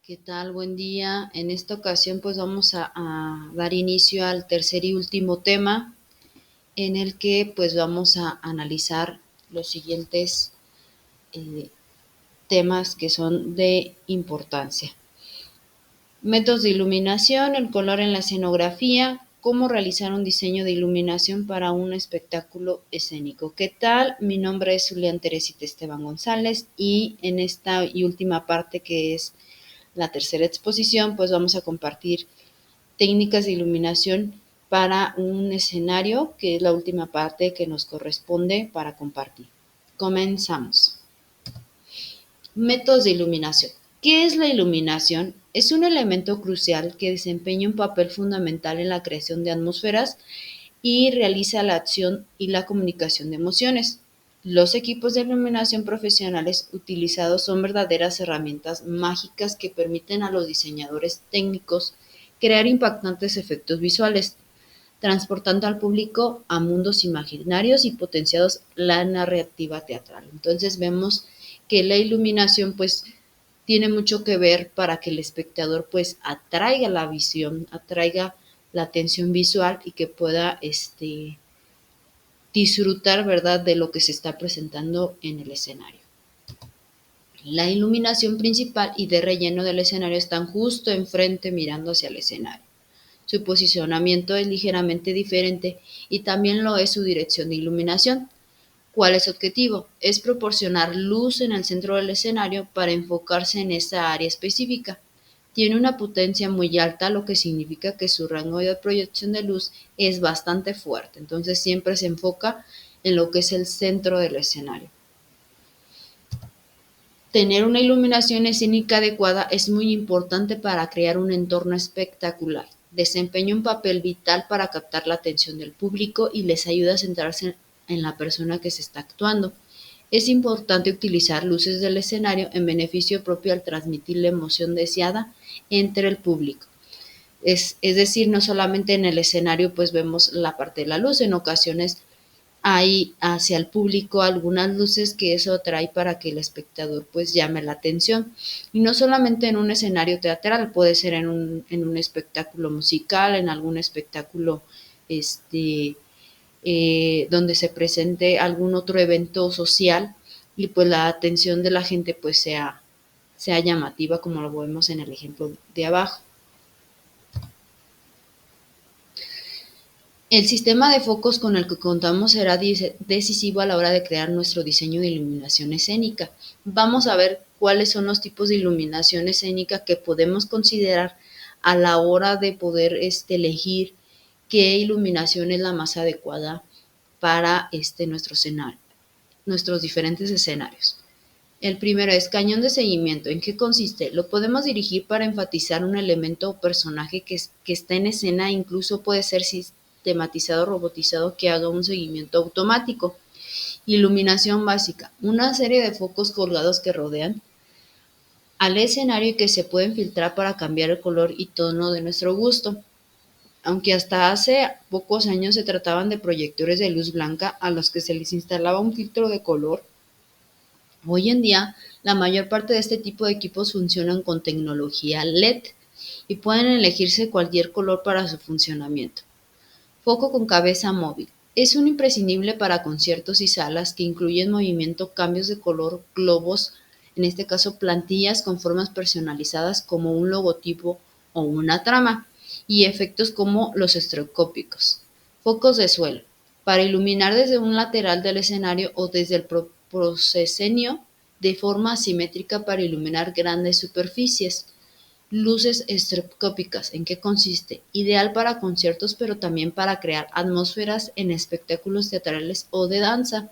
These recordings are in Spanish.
¿Qué tal? Buen día. En esta ocasión pues vamos a dar inicio al tercer y último tema en el que pues vamos a analizar los siguientes eh, temas que son de importancia. Métodos de iluminación, el color en la escenografía, cómo realizar un diseño de iluminación para un espectáculo escénico. ¿Qué tal? Mi nombre es Julián Teresita Esteban González y en esta y última parte que es la tercera exposición, pues vamos a compartir técnicas de iluminación para un escenario, que es la última parte que nos corresponde para compartir. Comenzamos. Métodos de iluminación. ¿Qué es la iluminación? Es un elemento crucial que desempeña un papel fundamental en la creación de atmósferas y realiza la acción y la comunicación de emociones. Los equipos de iluminación profesionales utilizados son verdaderas herramientas mágicas que permiten a los diseñadores técnicos crear impactantes efectos visuales, transportando al público a mundos imaginarios y potenciados la narrativa teatral. Entonces vemos que la iluminación pues tiene mucho que ver para que el espectador pues atraiga la visión, atraiga la atención visual y que pueda disfrutar, ¿verdad?, de lo que se está presentando en el escenario. La iluminación principal y de relleno del escenario están justo enfrente mirando hacia el escenario. Su posicionamiento es ligeramente diferente y también lo es su dirección de iluminación. ¿Cuál es su objetivo? Es proporcionar luz en el centro del escenario para enfocarse en esa área específica. Tiene una potencia muy alta, lo que significa que su rango de proyección de luz es bastante fuerte. Entonces siempre se enfoca en lo que es el centro del escenario. Tener una iluminación escénica adecuada es muy importante para crear un entorno espectacular. Desempeña un papel vital para captar la atención del público y les ayuda a centrarse en la persona que se está actuando. Es importante utilizar luces del escenario en beneficio propio al transmitir la emoción deseada entre el público. Es decir, no solamente en el escenario pues vemos la parte de la luz, en ocasiones hay hacia el público algunas luces que eso atrae para que el espectador pues llame la atención. Y no solamente en un escenario teatral, puede ser en un espectáculo musical, en algún espectáculo donde se presente algún otro evento social y pues la atención de la gente pues sea llamativa como lo vemos en el ejemplo de abajo. El sistema de focos con el que contamos será decisivo a la hora de crear nuestro diseño de iluminación escénica. Vamos a ver cuáles son los tipos de iluminación escénica que podemos considerar a la hora de poder elegir qué iluminación es la más adecuada para nuestro escenario, nuestros diferentes escenarios. El primero es cañón de seguimiento. ¿En qué consiste? Lo podemos dirigir para enfatizar un elemento o personaje que está en escena, incluso puede ser sistematizado o robotizado que haga un seguimiento automático. Iluminación básica. Una serie de focos colgados que rodean al escenario y que se pueden filtrar para cambiar el color y tono de nuestro gusto. Aunque hasta hace pocos años se trataban de proyectores de luz blanca a los que se les instalaba un filtro de color, hoy en día la mayor parte de este tipo de equipos funcionan con tecnología LED y pueden elegirse cualquier color para su funcionamiento. Foco con cabeza móvil. Es un imprescindible para conciertos y salas que incluyen movimiento, cambios de color, globos, en este caso plantillas con formas personalizadas como un logotipo o una trama, y efectos como los estroboscópicos. Focos de suelo. Para iluminar desde un lateral del escenario o desde el proscenio de forma asimétrica para iluminar grandes superficies. Luces estroboscópicas. ¿En qué consiste? Ideal para conciertos, pero también para crear atmósferas en espectáculos teatrales o de danza.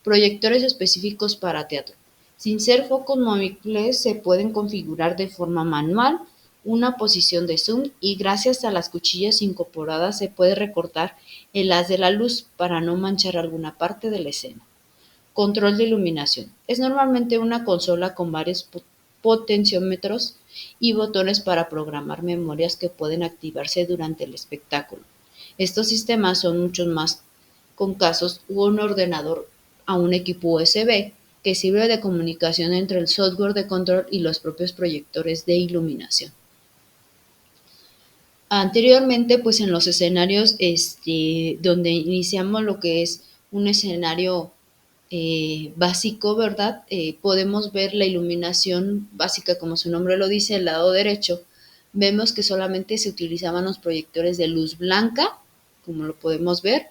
Proyectores específicos para teatro. Sin ser focos móviles, se pueden configurar de forma manual una posición de zoom y gracias a las cuchillas incorporadas se puede recortar el haz de la luz para no manchar alguna parte de la escena. Control de iluminación. Es normalmente una consola con varios potenciómetros y botones para programar memorias que pueden activarse durante el espectáculo. Estos sistemas son muchos más con casos u un ordenador a un equipo USB que sirve de comunicación entre el software de control y los propios proyectores de iluminación. Anteriormente, pues en los escenarios donde iniciamos lo que es un escenario básico, ¿verdad? Podemos ver la iluminación básica, como su nombre lo dice, el lado derecho. Vemos que solamente se utilizaban los proyectores de luz blanca, como lo podemos ver,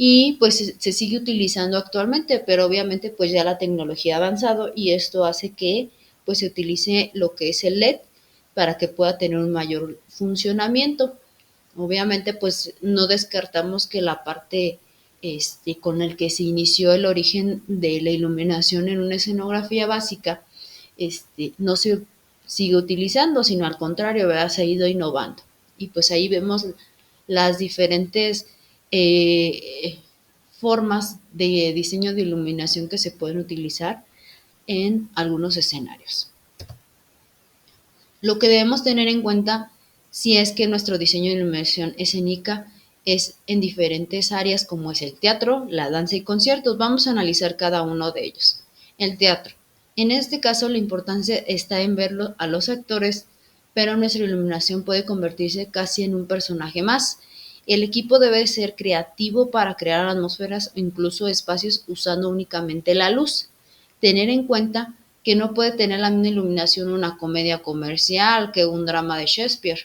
y pues se sigue utilizando actualmente, pero obviamente pues ya la tecnología ha avanzado y esto hace que pues se utilice lo que es el LED para que pueda tener un mayor funcionamiento. Obviamente pues no descartamos que la parte con el que se inició el origen de la iluminación en una escenografía básica no se sigue utilizando, sino al contrario, ¿verdad? Se ha ido innovando. Y pues ahí vemos las diferentes formas de diseño de iluminación que se pueden utilizar en algunos escenarios. Lo que debemos tener en cuenta si es que nuestro diseño de iluminación escénica es en diferentes áreas como es el teatro, la danza y conciertos. Vamos a analizar cada uno de ellos. El teatro. En este caso la importancia está en verlo a los actores, pero nuestra iluminación puede convertirse casi en un personaje más. El equipo debe ser creativo para crear atmósferas o incluso espacios usando únicamente la luz. Tener en cuenta que no puede tener la misma iluminación una comedia comercial que un drama de Shakespeare.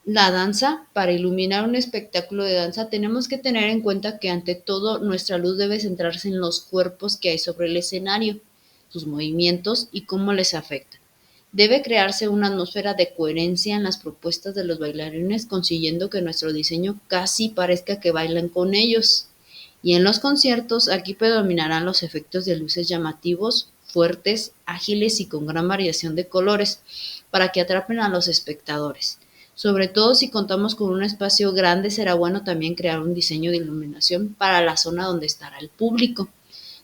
La danza, para iluminar un espectáculo de danza, tenemos que tener en cuenta que ante todo nuestra luz debe centrarse en los cuerpos que hay sobre el escenario, sus movimientos y cómo les afecta. Debe crearse una atmósfera de coherencia en las propuestas de los bailarines, consiguiendo que nuestro diseño casi parezca que bailan con ellos. Y en los conciertos, aquí predominarán los efectos de luces llamativos, fuertes, ágiles y con gran variación de colores, para que atrapen a los espectadores. Sobre todo si contamos con un espacio grande, será bueno también crear un diseño de iluminación para la zona donde estará el público,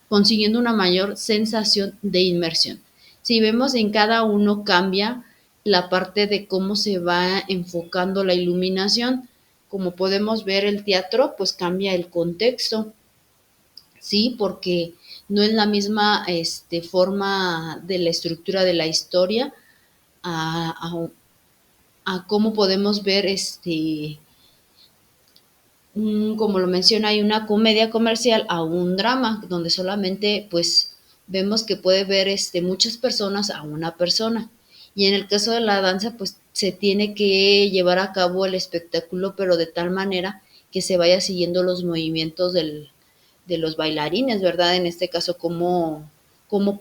consiguiendo una mayor sensación de inmersión. Si vemos en cada uno cambia la parte de cómo se va enfocando la iluminación. Como podemos ver el teatro, pues cambia el contexto, ¿sí? Porque no es la misma forma de la estructura de la historia a, a cómo podemos ver como lo menciona, hay una comedia comercial a un drama, donde solamente pues vemos que puede ver muchas personas a una persona. Y en el caso de la danza, pues se tiene que llevar a cabo el espectáculo, pero de tal manera que se vaya siguiendo los movimientos de los bailarines, ¿verdad? En este caso, cómo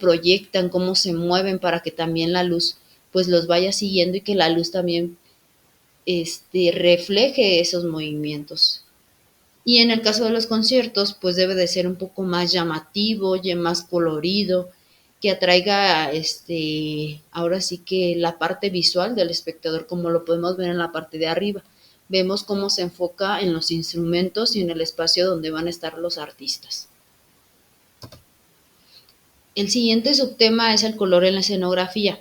proyectan, cómo se mueven para que también la luz pues los vaya siguiendo y que la luz también refleje esos movimientos. Y en el caso de los conciertos, pues debe de ser un poco más llamativo, más colorido, que atraiga ahora sí que la parte visual del espectador, como lo podemos ver en la parte de arriba. Vemos cómo se enfoca en los instrumentos y en el espacio donde van a estar los artistas. El siguiente subtema es el color en la escenografía.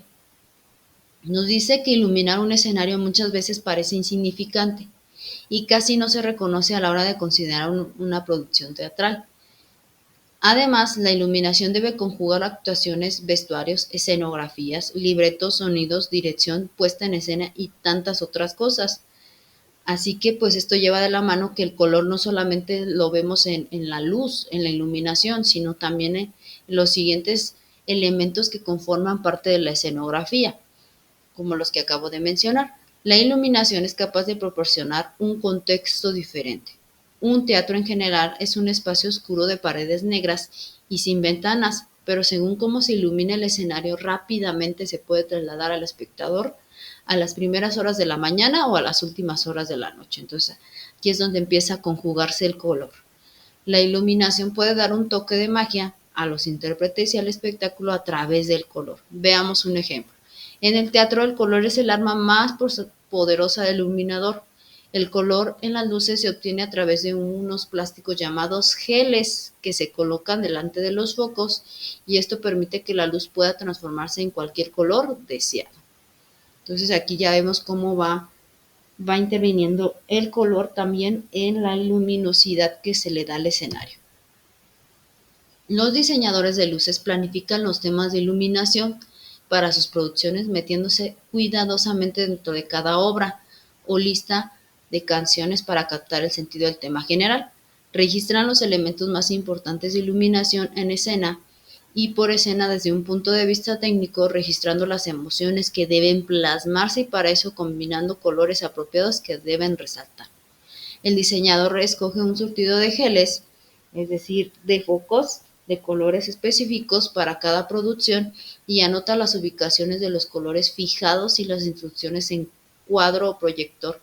Nos dice que iluminar un escenario muchas veces parece insignificante y casi no se reconoce a la hora de considerar una producción teatral. Además, la iluminación debe conjugar actuaciones, vestuarios, escenografías, libretos, sonidos, dirección, puesta en escena y tantas otras cosas. Así que pues esto lleva de la mano que el color no solamente lo vemos en la luz, en la iluminación, sino también en los siguientes elementos que conforman parte de la escenografía, como los que acabo de mencionar. La iluminación es capaz de proporcionar un contexto diferente. Un teatro en general es un espacio oscuro de paredes negras y sin ventanas, pero según cómo se ilumina el escenario, rápidamente se puede trasladar al espectador a las primeras horas de la mañana o a las últimas horas de la noche. Entonces, aquí es donde empieza a conjugarse el color. La iluminación puede dar un toque de magia a los intérpretes y al espectáculo a través del color. Veamos un ejemplo. En el teatro, el color es el arma más poderosa del iluminador. El color en las luces se obtiene a través de unos plásticos llamados geles que se colocan delante de los focos y esto permite que la luz pueda transformarse en cualquier color deseado. Entonces aquí ya vemos cómo va interviniendo el color también en la luminosidad que se le da al escenario. Los diseñadores de luces planifican los temas de iluminación para sus producciones metiéndose cuidadosamente dentro de cada obra o lista de canciones para captar el sentido del tema general. Registran los elementos más importantes de iluminación en escena y por escena desde un punto de vista técnico, registrando las emociones que deben plasmarse y para eso combinando colores apropiados que deben resaltar. El diseñador escoge un surtido de geles, es decir, de focos de colores específicos para cada producción y anota las ubicaciones de los colores fijados y las instrucciones en cuadro o proyector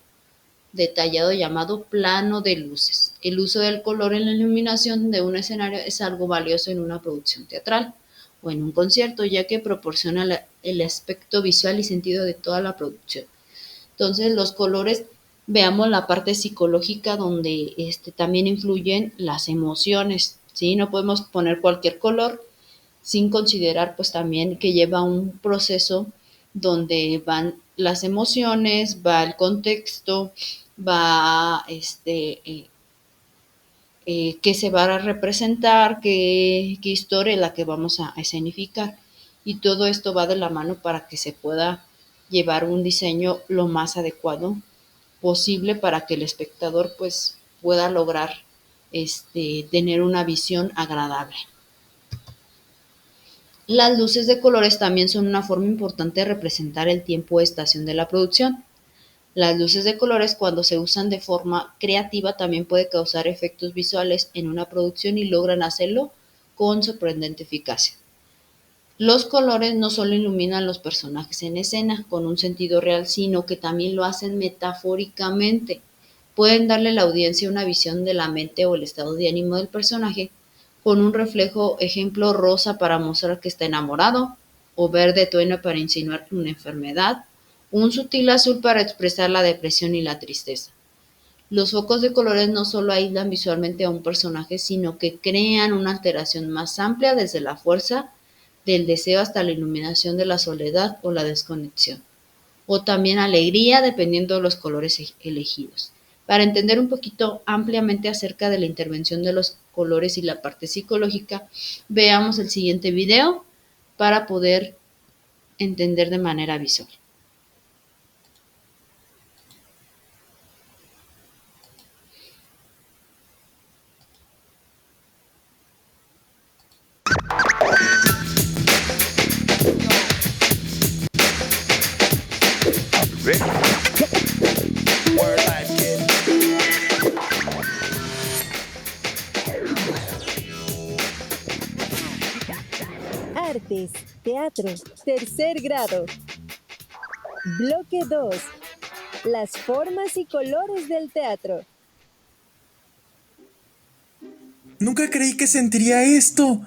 detallado llamado plano de luces. El uso del color en la iluminación de un escenario es algo valioso en una producción teatral o en un concierto, ya que proporciona el aspecto visual y sentido de toda la producción. Entonces, los colores, veamos la parte psicológica donde también influyen las emociones, ¿sí? No podemos poner cualquier color sin considerar pues también que lleva un proceso donde van las emociones, va el contexto, va qué se va a representar, qué historia es la que vamos a escenificar. Y todo esto va de la mano para que se pueda llevar un diseño lo más adecuado posible para que el espectador pues pueda lograr tener una visión agradable. Las luces de colores también son una forma importante de representar el tiempo o estación de la producción. Las luces de colores, cuando se usan de forma creativa, también puede causar efectos visuales en una producción y logran hacerlo con sorprendente eficacia. Los colores no solo iluminan los personajes en escena con un sentido real, sino que también lo hacen metafóricamente. Pueden darle a la audiencia una visión de la mente o el estado de ánimo del personaje, con un reflejo, ejemplo, rosa para mostrar que está enamorado, o verde tono para insinuar una enfermedad, un sutil azul para expresar la depresión y la tristeza. Los focos de colores no solo aíslan visualmente a un personaje, sino que crean una alteración más amplia desde la fuerza del deseo hasta la iluminación de la soledad o la desconexión, o también alegría dependiendo de los colores elegidos. Para entender un poquito ampliamente acerca de la intervención de los colores y la parte psicológica, veamos el siguiente video para poder entender de manera visual. Artes, teatro, tercer grado. Bloque 2. Las formas y colores del teatro. Nunca creí que sentiría esto.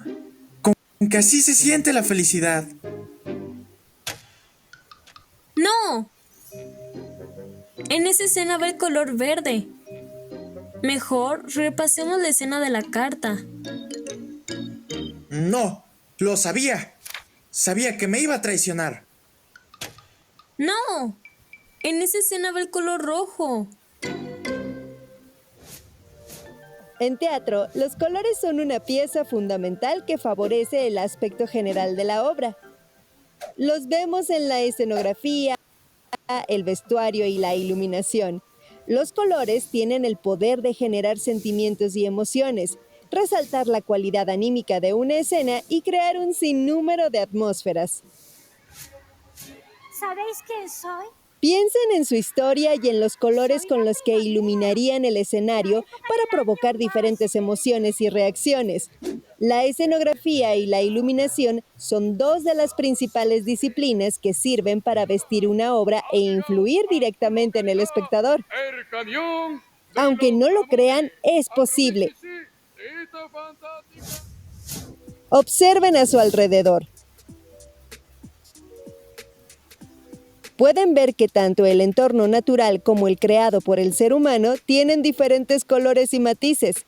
Como que así se siente la felicidad. ¡No! En esa escena va el color verde. Mejor repasemos la escena de la carta. No, lo sabía. Sabía que me iba a traicionar. ¡No! En esa escena va el color rojo. En teatro, los colores son una pieza fundamental que favorece el aspecto general de la obra. Los vemos en la escenografía, el vestuario y la iluminación. Los colores tienen el poder de generar sentimientos y emociones, resaltar la cualidad anímica de una escena y crear un sinnúmero de atmósferas. ¿Sabéis quién soy? Piensen en su historia y en los colores con los que iluminarían el escenario para provocar diferentes emociones y reacciones. La escenografía y la iluminación son dos de las principales disciplinas que sirven para vestir una obra e influir directamente en el espectador. Aunque no lo crean, es posible. Observen a su alrededor. Pueden ver que tanto el entorno natural como el creado por el ser humano tienen diferentes colores y matices.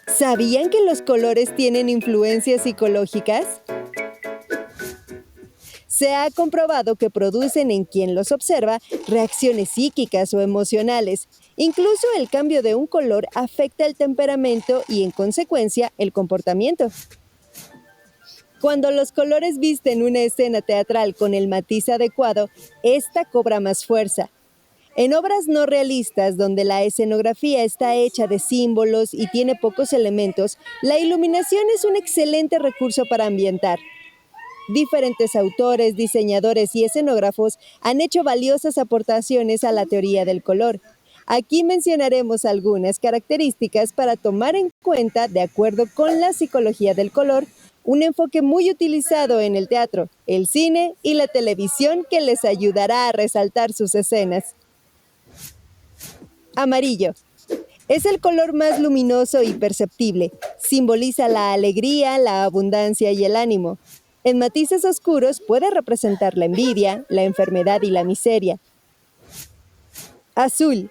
¿Sabían que los colores tienen influencias psicológicas? Se ha comprobado que producen en quien los observa reacciones psíquicas o emocionales. Incluso el cambio de un color afecta el temperamento y, en consecuencia, el comportamiento. Cuando los colores visten una escena teatral con el matiz adecuado, esta cobra más fuerza. En obras no realistas, donde la escenografía está hecha de símbolos y tiene pocos elementos, la iluminación es un excelente recurso para ambientar. Diferentes autores, diseñadores y escenógrafos han hecho valiosas aportaciones a la teoría del color. Aquí mencionaremos algunas características para tomar en cuenta, de acuerdo con la psicología del color, un enfoque muy utilizado en el teatro, el cine y la televisión que les ayudará a resaltar sus escenas. Amarillo. Es el color más luminoso y perceptible. Simboliza la alegría, la abundancia y el ánimo. En matices oscuros puede representar la envidia, la enfermedad y la miseria. Azul.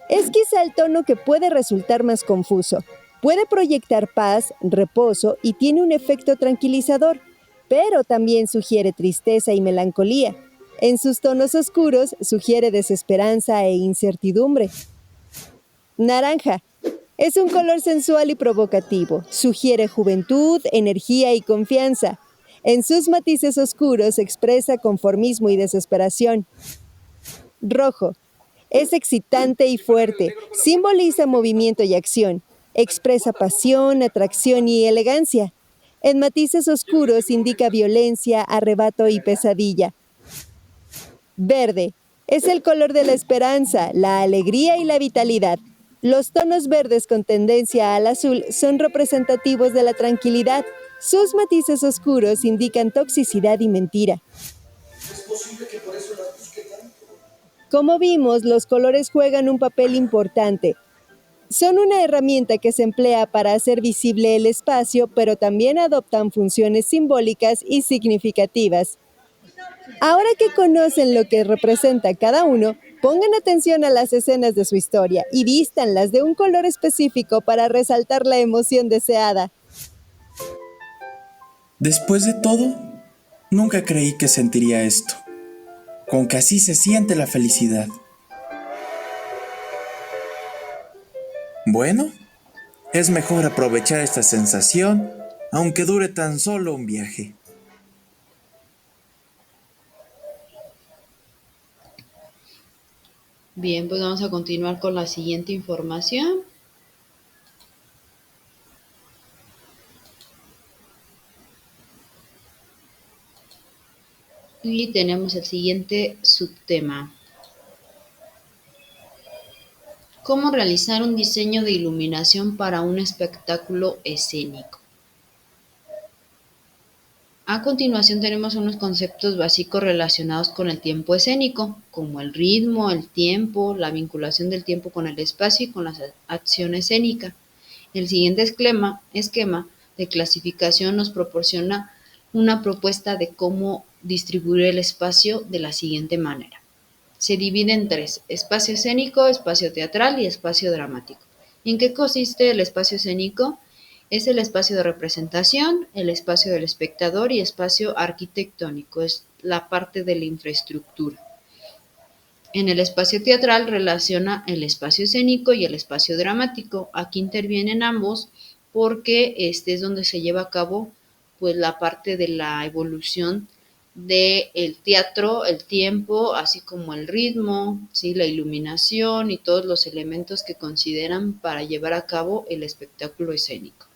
Es quizá el tono que puede resultar más confuso. Puede proyectar paz, reposo y tiene un efecto tranquilizador, pero también sugiere tristeza y melancolía. En sus tonos oscuros sugiere desesperanza e incertidumbre. Naranja. Es un color sensual y provocativo. Sugiere juventud, energía y confianza. En sus matices oscuros expresa conformismo y desesperación. Rojo. Es excitante y fuerte. Simboliza movimiento y acción. Expresa pasión, atracción y elegancia. En matices oscuros indica violencia, arrebato y pesadilla. Verde. Es el color de la esperanza, la alegría y la vitalidad. Los tonos verdes con tendencia al azul son representativos de la tranquilidad. Sus matices oscuros indican toxicidad y mentira. Como vimos, los colores juegan un papel importante. Son una herramienta que se emplea para hacer visible el espacio, pero también adoptan funciones simbólicas y significativas. Ahora que conocen lo que representa cada uno, pongan atención a las escenas de su historia y vístanlas de un color específico para resaltar la emoción deseada. Después de todo, nunca creí que sentiría esto. Con que así se siente la felicidad. Bueno, es mejor aprovechar esta sensación, aunque dure tan solo un viaje. Bien, pues vamos a continuar con la siguiente información. Y tenemos el siguiente subtema. ¿Cómo realizar un diseño de iluminación para un espectáculo escénico? A continuación tenemos unos conceptos básicos relacionados con el tiempo escénico, como el ritmo, el tiempo, la vinculación del tiempo con el espacio y con la acción escénica. El siguiente esquema de clasificación nos proporciona una propuesta de cómo distribuir el espacio de la siguiente manera. Se divide en tres: espacio escénico, espacio teatral y espacio dramático. ¿En qué consiste el espacio escénico? Es el espacio de representación, el espacio del espectador y espacio arquitectónico, es la parte de la infraestructura. En el espacio teatral relaciona el espacio escénico y el espacio dramático. Aquí intervienen ambos porque este es donde se lleva a cabo pues la parte de la evolución del teatro, el tiempo, así como el ritmo, ¿sí? La iluminación y todos los elementos que consideran para llevar a cabo el espectáculo escénico.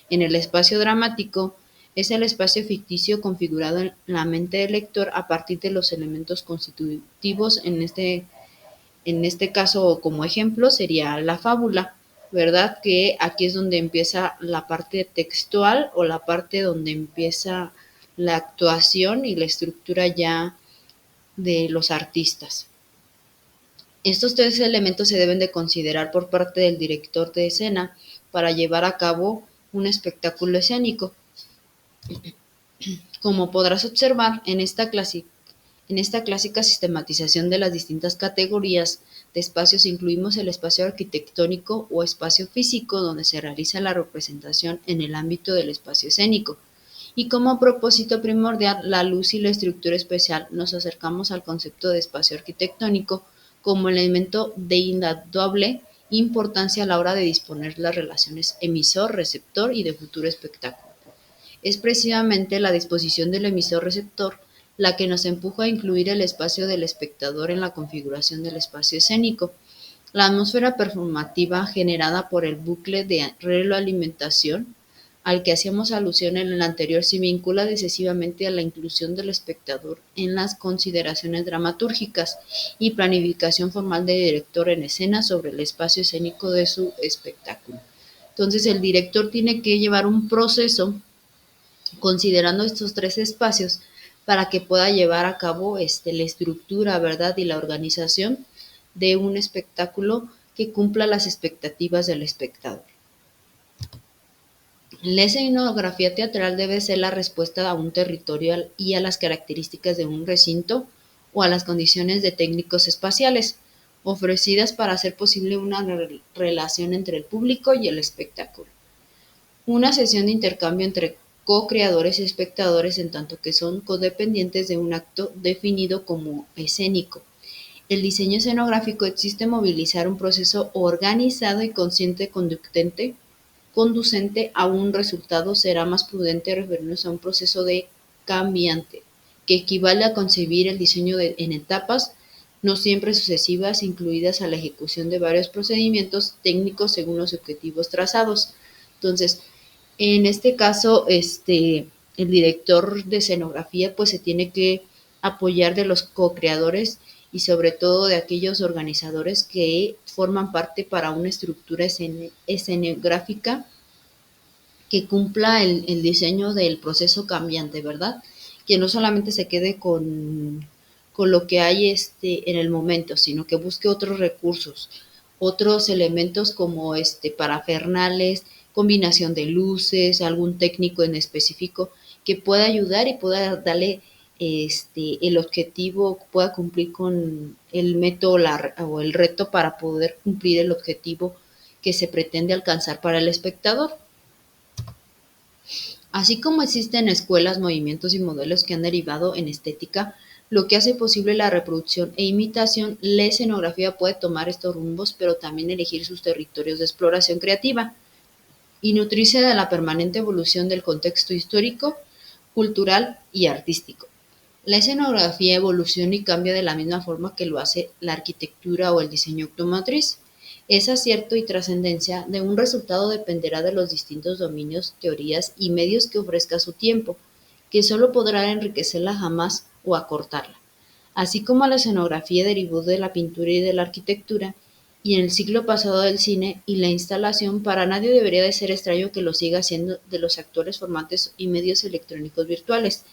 En el espacio dramático es el espacio ficticio configurado en la mente del lector a partir de los elementos constitutivos. En este caso, como ejemplo, sería la fábula, ¿verdad? Que aquí es donde empieza la parte textual o la parte donde empieza la actuación y la estructura ya de los artistas. Estos tres elementos se deben de considerar por parte del director de escena para llevar a cabo un espectáculo escénico. Como podrás observar en esta clásica sistematización de las distintas categorías de espacios, incluimos el espacio arquitectónico o espacio físico, donde se realiza la representación en el ámbito del espacio escénico. Y como propósito primordial, la luz y la estructura especial, nos acercamos al concepto de espacio arquitectónico como elemento de indudable importancia a la hora de disponer las relaciones emisor-receptor y de futuro espectáculo. Es precisamente la disposición del emisor-receptor la que nos empuja a incluir el espacio del espectador en la configuración del espacio escénico. La atmósfera performativa generada por el bucle de retroalimentación al que hacíamos alusión en el anterior se vincula decisivamente a la inclusión del espectador en las consideraciones dramatúrgicas y planificación formal del director en escena sobre el espacio escénico de su espectáculo. Entonces el director tiene que llevar un proceso considerando estos tres espacios para que pueda llevar a cabo la estructura, ¿verdad? Y la organización de un espectáculo que cumpla las expectativas del espectador. La escenografía teatral debe ser la respuesta a un territorio y a las características de un recinto o a las condiciones de técnicos espaciales ofrecidas para hacer posible una relación entre el público y el espectáculo. Una sesión de intercambio entre co-creadores y espectadores en tanto que son codependientes de un acto definido como escénico. El diseño escenográfico existe movilizar un proceso organizado y consciente conducente a un resultado. Será más prudente referirnos a un proceso de cambiante, que equivale a concebir el diseño en etapas, no siempre sucesivas, incluidas a la ejecución de varios procedimientos técnicos según los objetivos trazados. Entonces, en este caso, el director de escenografía pues se tiene que apoyar de los co-creadores y sobre todo de aquellos organizadores que forman parte para una estructura escenográfica que cumpla el diseño del proceso cambiante, ¿verdad? Que no solamente se quede con lo que hay en el momento, sino que busque otros recursos, otros elementos como parafernales, combinación de luces, algún técnico en específico que pueda ayudar y pueda darle el objetivo, pueda cumplir con el método o el reto para poder cumplir el objetivo que se pretende alcanzar para el espectador. Así como existen escuelas, movimientos y modelos que han derivado en estética, lo que hace posible la reproducción e imitación, la escenografía puede tomar estos rumbos, pero también elegir sus territorios de exploración creativa y nutrirse de la permanente evolución del contexto histórico, cultural y artístico. La escenografía evoluciona y cambia de la misma forma que lo hace la arquitectura o el diseño automotriz. Ese acierto y trascendencia de un resultado dependerá de los distintos dominios, teorías y medios que ofrezca su tiempo, que solo podrá enriquecerla jamás o acortarla. Así como la escenografía derivó de la pintura y de la arquitectura, y en el siglo pasado del cine y la instalación, para nadie debería de ser extraño que lo siga haciendo de los actuales formatos y medios electrónicos virtuales.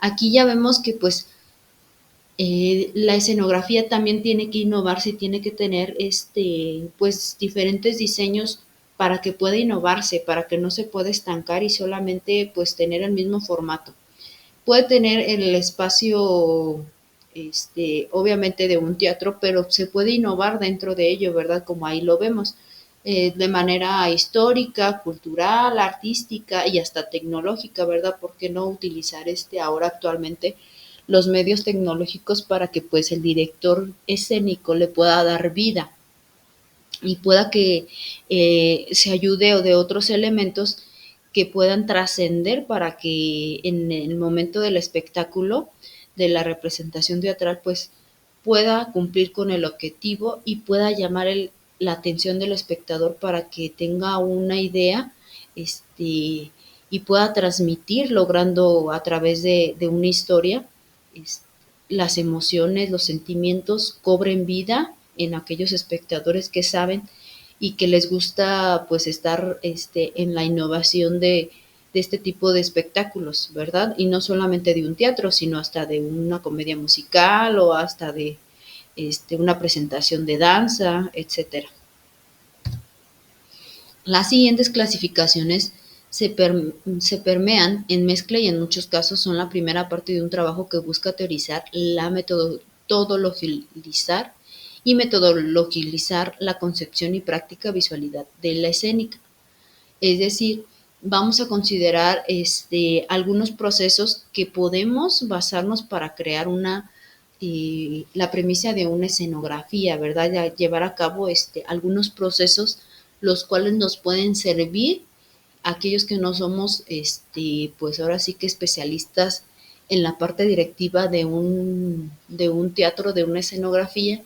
Aquí ya vemos que pues la escenografía también tiene que innovarse y tiene que tener pues diferentes diseños para que pueda innovarse, para que no se pueda estancar y solamente pues tener el mismo formato. Puede tener el espacio obviamente de un teatro, pero se puede innovar dentro de ello, ¿verdad? Como ahí lo vemos, de manera histórica, cultural, artística y hasta tecnológica, ¿verdad? ¿Por qué no utilizar ahora actualmente los medios tecnológicos para que pues el director escénico le pueda dar vida y pueda que se ayude de otros elementos que puedan trascender para que en el momento del espectáculo, de la representación teatral, pues pueda cumplir con el objetivo y pueda llamar la atención del espectador para que tenga una idea y pueda transmitir, logrando a través de una historia las emociones, los sentimientos cobren vida en aquellos espectadores que saben y que les gusta pues estar en la innovación de este tipo de espectáculos, ¿verdad? Y no solamente de un teatro, sino hasta de una comedia musical o hasta de una presentación de danza, etcétera. Las siguientes clasificaciones se permean en mezcla y en muchos casos son la primera parte de un trabajo que busca teorizar la metodologizar y metodologizar la concepción y práctica visualidad de la escénica. Es decir, vamos a considerar algunos procesos que podemos basarnos para crear la premisa de una escenografía, ¿verdad? Ya llevar a cabo algunos procesos los cuales nos pueden servir a aquellos que no somos, pues ahora sí que especialistas en la parte directiva de un teatro, de una escenografía,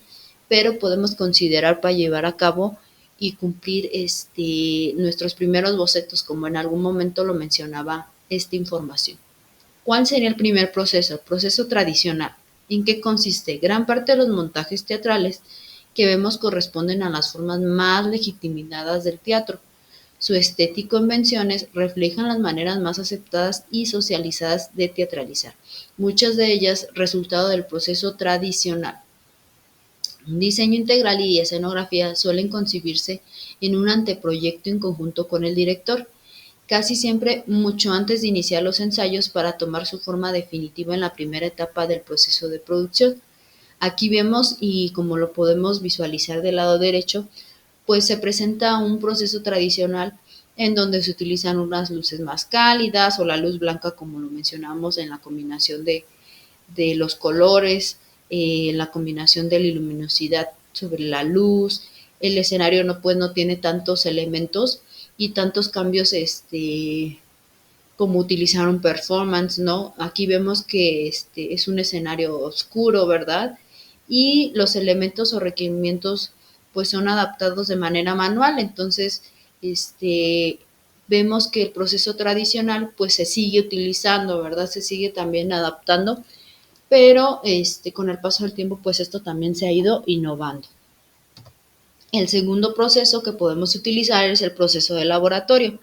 pero podemos considerar para llevar a cabo y cumplir nuestros primeros bocetos, como en algún momento lo mencionaba esta información. ¿Cuál sería el primer proceso? El proceso tradicional. ¿En qué consiste? Gran parte de los montajes teatrales que vemos corresponden a las formas más legitimadas del teatro. Su estética y convenciones reflejan las maneras más aceptadas y socializadas de teatralizar, muchas de ellas resultado del proceso tradicional. Un diseño integral y escenografía suelen concebirse en un anteproyecto en conjunto con el director, casi siempre mucho antes de iniciar los ensayos para tomar su forma definitiva en la primera etapa del proceso de producción. Aquí vemos, y como lo podemos visualizar del lado derecho, pues se presenta un proceso tradicional en donde se utilizan unas luces más cálidas o la luz blanca, como lo mencionamos, en la combinación de los colores, la combinación de la luminosidad sobre la luz. El escenario no tiene tantos elementos y tantos cambios como utilizar un performance, ¿no? Aquí vemos que es un escenario oscuro, ¿verdad? Y los elementos o requerimientos pues son adaptados de manera manual, entonces vemos que el proceso tradicional pues se sigue utilizando, ¿verdad? Se sigue también adaptando, pero con el paso del tiempo pues esto también se ha ido innovando. El segundo proceso que podemos utilizar es el proceso de laboratorio.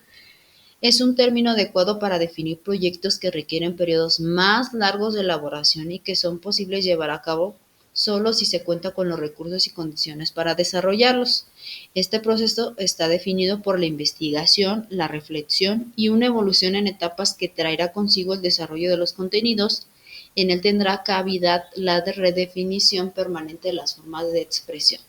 Es un término adecuado para definir proyectos que requieren periodos más largos de elaboración y que son posibles llevar a cabo solo si se cuenta con los recursos y condiciones para desarrollarlos. Este proceso está definido por la investigación, la reflexión y una evolución en etapas que traerá consigo el desarrollo de los contenidos. En él tendrá cabida la redefinición permanente de las formas de expresión.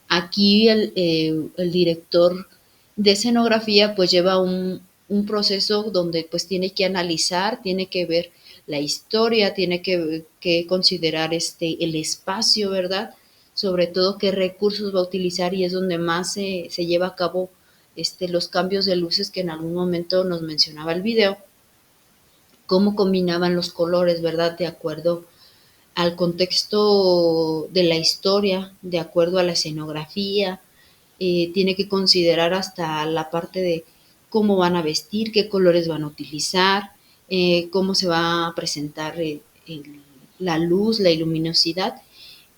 Aquí el director de escenografía pues lleva un proceso donde pues tiene que analizar, tiene que ver la historia, tiene que considerar el espacio, ¿verdad? Sobre todo qué recursos va a utilizar y es donde más se lleva a cabo los cambios de luces que en algún momento nos mencionaba el video, cómo combinaban los colores, ¿verdad? De acuerdo al contexto de la historia, de acuerdo a la escenografía, tiene que considerar hasta la parte de cómo van a vestir, qué colores van a utilizar, cómo se va a presentar la luz, la luminosidad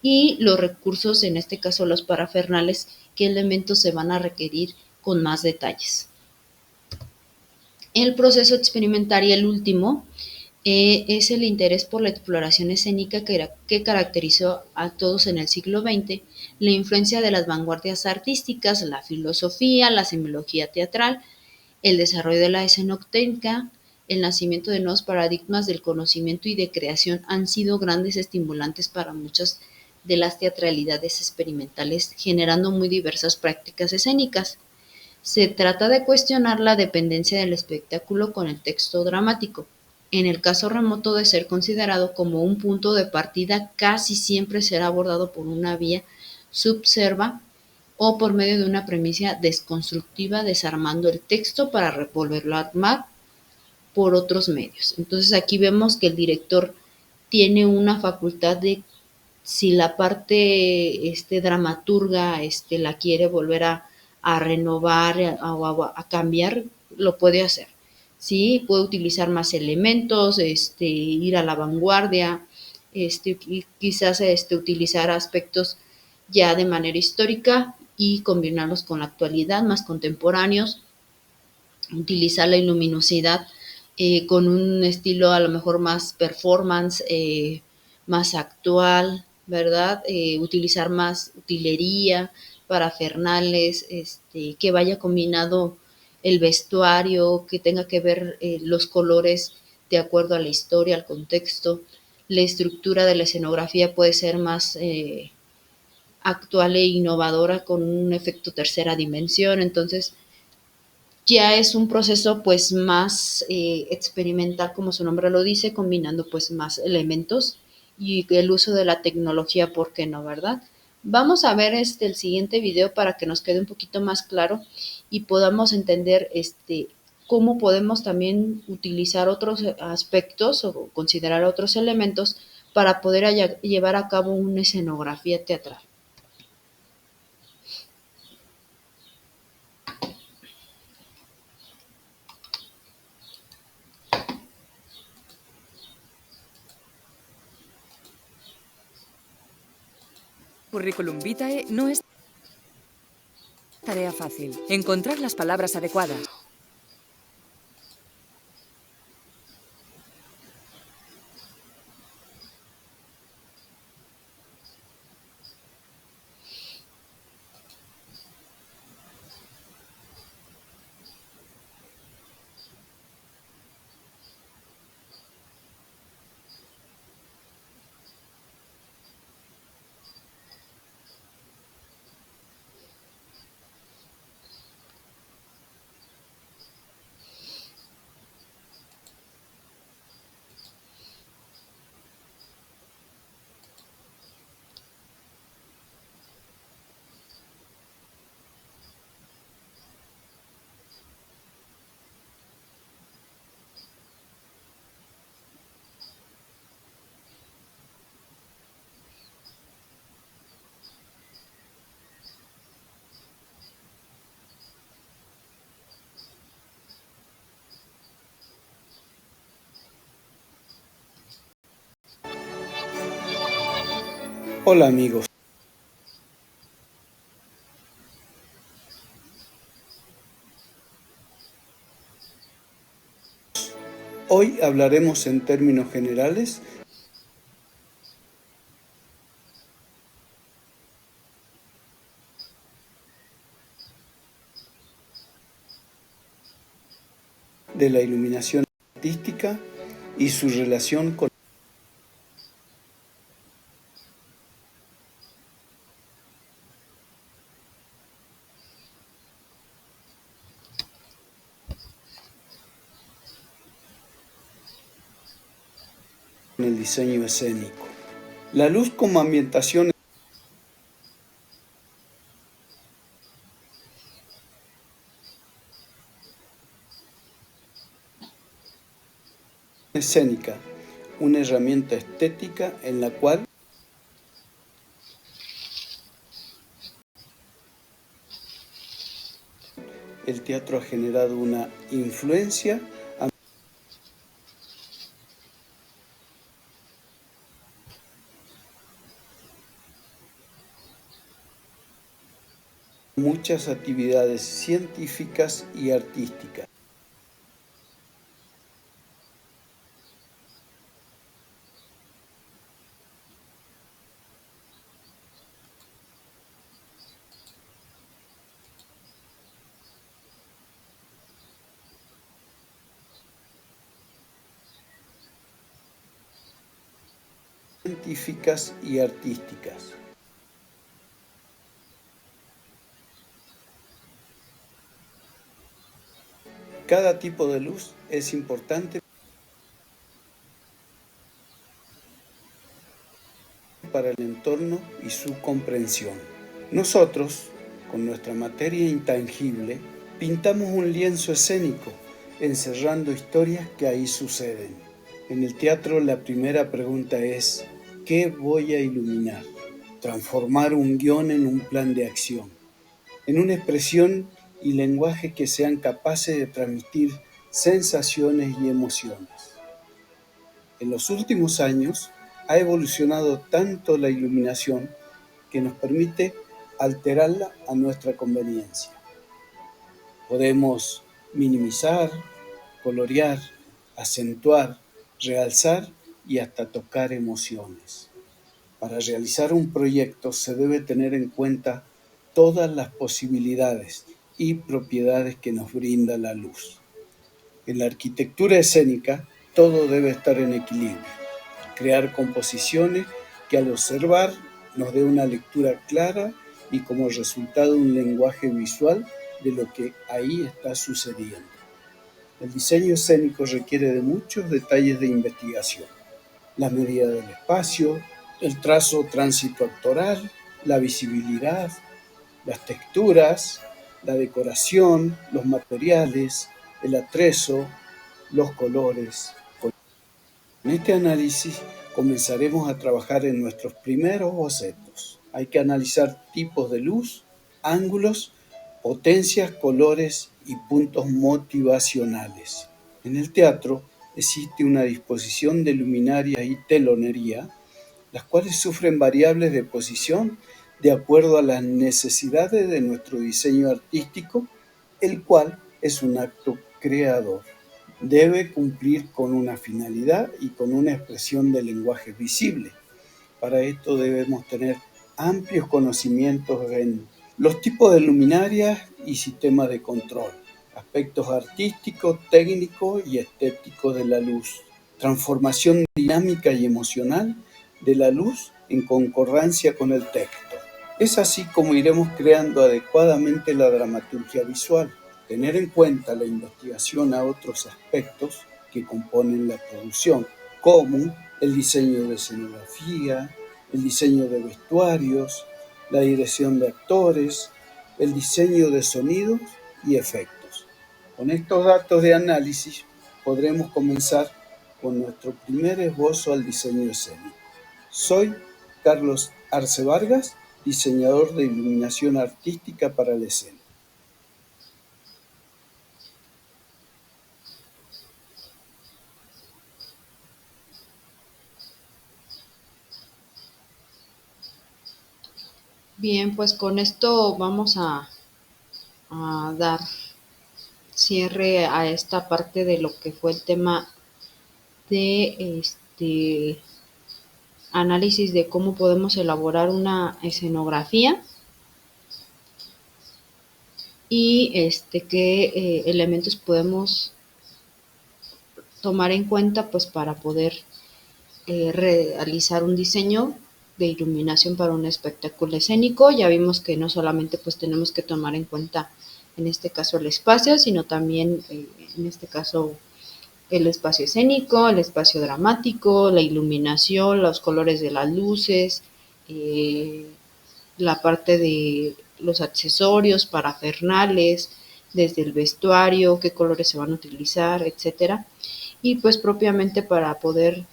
y los recursos, en este caso los parafernales, qué elementos se van a requerir con más detalles. El proceso experimental y el último es el interés por la exploración escénica que caracterizó a todos en el siglo XX, la influencia de las vanguardias artísticas, la filosofía, la semiología teatral, el desarrollo de la escenotécnica, el nacimiento de nuevos paradigmas del conocimiento y de creación han sido grandes estimulantes para muchas de las teatralidades experimentales, generando muy diversas prácticas escénicas. Se trata de cuestionar la dependencia del espectáculo con el texto dramático. En el caso remoto de ser considerado como un punto de partida, casi siempre será abordado por una vía subserva o por medio de una premisa desconstructiva, desarmando el texto para volverlo a armar por otros medios. Entonces aquí vemos que el director tiene una facultad de, si la parte dramaturga la quiere volver a renovar o a cambiar, lo puede hacer. ¿Sí? Puede utilizar más elementos, ir a la vanguardia, quizás utilizar aspectos ya de manera histórica y combinarlos con la actualidad, más contemporáneos, utilizar la luminosidad con un estilo a lo mejor más performance, más actual, ¿verdad? Utilizar más utilería, parafernales, que vaya combinado el vestuario, que tenga que ver los colores de acuerdo a la historia, al contexto. La estructura de la escenografía puede ser más actual e innovadora con un efecto tercera dimensión. Entonces, ya es un proceso pues más experimental, como su nombre lo dice, combinando pues más elementos y el uso de la tecnología, ¿por qué no, verdad? Vamos a ver el siguiente video para que nos quede un poquito más claro y podamos entender cómo podemos también utilizar otros aspectos o considerar otros elementos para poder llevar a cabo una escenografía teatral. Curriculum vitae no es tarea fácil. Encontrar las palabras adecuadas. Hola amigos. Hoy hablaremos en términos generales de la iluminación artística y su relación con el diseño escénico. La luz como ambientación escénica, una herramienta estética en la cual el teatro ha generado una influencia a muchas actividades científicas y artísticas. Científicas y artísticas. Cada tipo de luz es importante para el entorno y su comprensión. Nosotros, con nuestra materia intangible, pintamos un lienzo escénico, encerrando historias que ahí suceden. En el teatro la primera pregunta es, ¿qué voy a iluminar? Transformar un guión en un plan de acción, en una expresión y lenguaje que sean capaces de transmitir sensaciones y emociones. En los últimos años ha evolucionado tanto la iluminación que nos permite alterarla a nuestra conveniencia. Podemos minimizar, colorear, acentuar, realzar y hasta tocar emociones. Para realizar un proyecto se debe tener en cuenta todas las posibilidades y propiedades que nos brinda la luz. En la arquitectura escénica, todo debe estar en equilibrio. Crear composiciones que al observar nos dé una lectura clara y como resultado un lenguaje visual de lo que ahí está sucediendo. El diseño escénico requiere de muchos detalles de investigación: la medida del espacio, el trazo tránsito actoral, la visibilidad, las texturas, la decoración, los materiales, el atrezo, los colores. Con este análisis comenzaremos a trabajar en nuestros primeros bocetos. Hay que analizar tipos de luz, ángulos, potencias, colores y puntos motivacionales. En el teatro existe una disposición de luminarias y telonería, las cuales sufren variables de posición de acuerdo a las necesidades de nuestro diseño artístico, el cual es un acto creador. Debe cumplir con una finalidad y con una expresión de lenguaje visible. Para esto debemos tener amplios conocimientos en los tipos de luminarias y sistemas de control, aspectos artísticos, técnicos y estéticos de la luz, transformación dinámica y emocional de la luz en concordancia con el texto. Es así como iremos creando adecuadamente la dramaturgia visual. Tener en cuenta la investigación a otros aspectos que componen la producción, como el diseño de escenografía, el diseño de vestuarios, la dirección de actores, el diseño de sonidos y efectos. Con estos datos de análisis podremos comenzar con nuestro primer esbozo al diseño escénico. Soy Carlos Arce Vargas, diseñador de iluminación artística para la escena. Bien, pues con esto vamos a dar cierre a esta parte de lo que fue el tema de análisis de cómo podemos elaborar una escenografía y qué elementos podemos tomar en cuenta pues para poder realizar un diseño de iluminación para un espectáculo escénico. Ya vimos que no solamente pues tenemos que tomar en cuenta en este caso el espacio, sino también en este caso el espacio escénico, el espacio dramático, la iluminación, los colores de las luces, la parte de los accesorios, parafernales, desde el vestuario, qué colores se van a utilizar, etcétera. Y pues propiamente para poder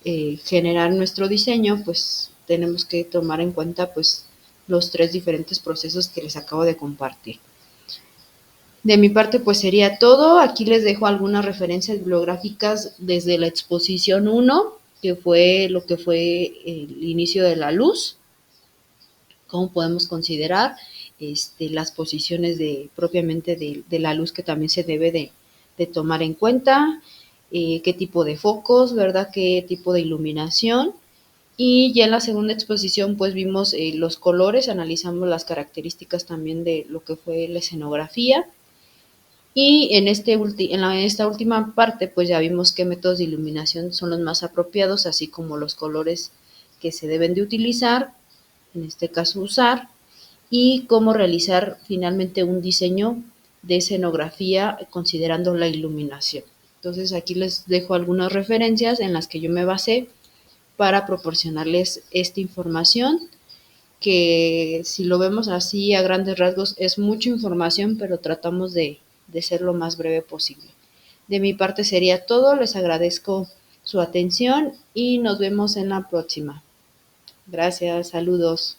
generar nuestro diseño, pues tenemos que tomar en cuenta pues los tres diferentes procesos que les acabo de compartir. De mi parte pues sería todo. Aquí les dejo algunas referencias bibliográficas desde la exposición 1, que fue lo que fue el inicio de la luz, cómo podemos considerar las posiciones propiamente de la luz que también se debe de tomar en cuenta, qué tipo de focos, ¿verdad? Qué tipo de iluminación. Y ya en la segunda exposición pues vimos los colores, analizamos las características también de lo que fue la escenografía. Y en esta última parte pues ya vimos qué métodos de iluminación son los más apropiados, así como los colores que se deben de utilizar, en este caso usar, y cómo realizar finalmente un diseño de escenografía considerando la iluminación. Entonces aquí les dejo algunas referencias en las que yo me basé para proporcionarles esta información, que si lo vemos así a grandes rasgos es mucha información, pero tratamos de ser lo más breve posible. De mi parte sería todo, les agradezco su atención y nos vemos en la próxima. Gracias, saludos.